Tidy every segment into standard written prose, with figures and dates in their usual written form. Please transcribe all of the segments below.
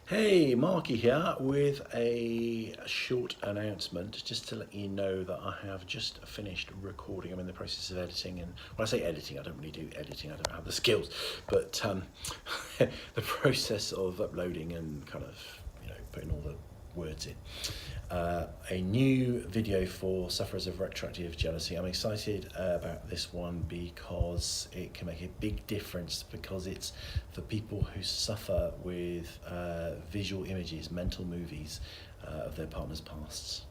Hey, Markie here with a short announcement just to let you know that I have just finished recording. I'm in the process of editing, and when I say editing, I don't really do editing, I don't have the skills, but the process of uploading and kind of, putting all the words in. A new video for sufferers of retroactive jealousy. I'm excited about this one because it can make a big difference, because it's for people who suffer with visual images, mental movies of their partner's pasts.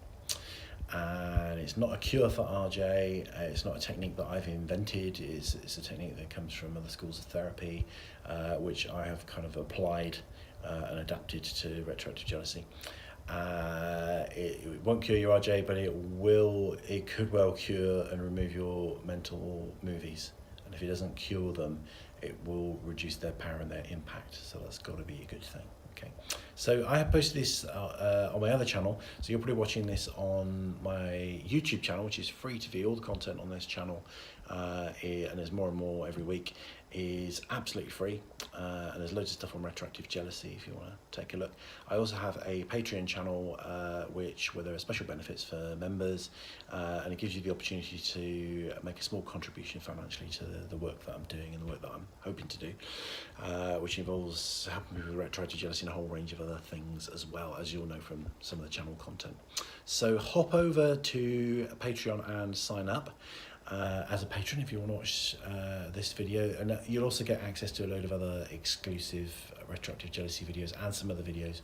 And it's not a cure for RJ, it's not a technique that I've invented, it's a technique that comes from other schools of therapy, which I have kind of applied and adapted to retroactive jealousy. It won't cure your RJ, but it could well cure and remove your mental movies. And if it doesn't cure them, it will reduce their power and their impact. So that's got to be a good thing. Okay, so I have posted this on my other channel, so you're probably watching this on my YouTube channel, which is free to view. All the content on this channel, and there's more and more every week, is absolutely free, and there's loads of stuff on retroactive jealousy if you want to take a look. I also have a Patreon channel where there are special benefits for members, and it gives you the opportunity to make a small contribution financially to the work that I'm doing and the work that I'm hoping to do, which involves helping people with retroactive jealousy and a whole range of other things, as well, as you'll know from some of the channel content. So hop over to Patreon and sign up as a patron if you want to watch this video, and you'll also get access to a load of other exclusive retroactive jealousy videos and some other videos,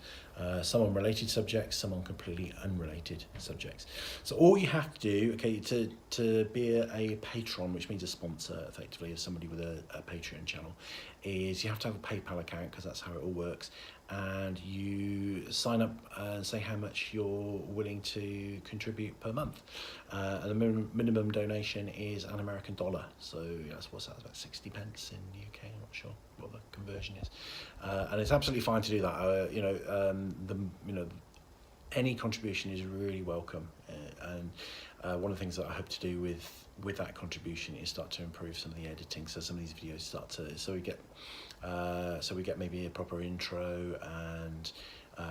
some on related subjects, some on completely unrelated subjects. So all you have to do, okay, to be a patron, which means a sponsor effectively of somebody with a Patreon channel, is you have to have a PayPal account, because that's how it all works, and you sign up and say how much you're willing to contribute per month, and the minimum donation is an American dollar, so that's about 60 pence in the UK. I'm not sure what the conversion is, and it's absolutely fine to do that. Any contribution is really welcome, and one of the things that I hope to do with that contribution is start to improve some of the editing, so some of these videos so we get maybe a proper intro and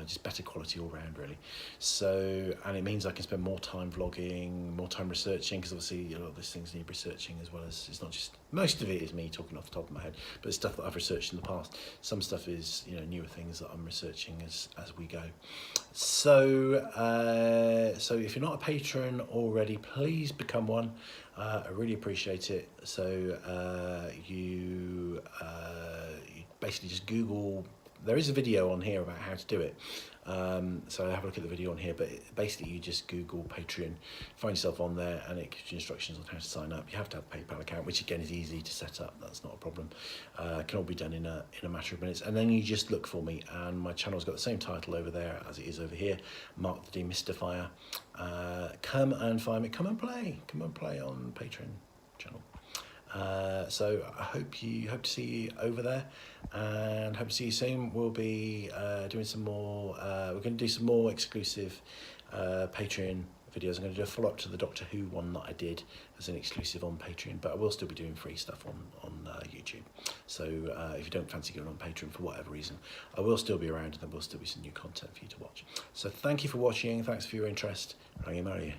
just better quality all round, really. So, and it means I can spend more time vlogging, more time researching, because obviously a lot of these things need researching, as well as, it's not just, most of it is me talking off the top of my head, but it's stuff that I've researched in the past. Some stuff is, newer things that I'm researching as we go. So so if you're not a patron already, please become one. I really appreciate it. So you basically just Google. There is a video on here about how to do it, so have a look at the video on here, but basically you just Google Patreon, find yourself on there, and it gives you instructions on how to sign up. You have to have a PayPal account, which again is easy to set up, that's not a problem. It can all be done in a matter of minutes, and then you just look for me, and my channel's got the same title over there as it is over here, Mark the Demystifier. Come and find me, come and play on Patreon channel. So I hope to see you over there, and hope to see you soon. We'll be doing some more, we're going to do some more exclusive Patreon videos. I'm going to do a follow-up to the Doctor Who one that I did as an exclusive on Patreon, but I will still be doing free stuff on YouTube. So if you don't fancy going on Patreon for whatever reason, I will still be around, and there will still be some new content for you to watch. So thank you for watching, thanks for your interest. Rangimarie.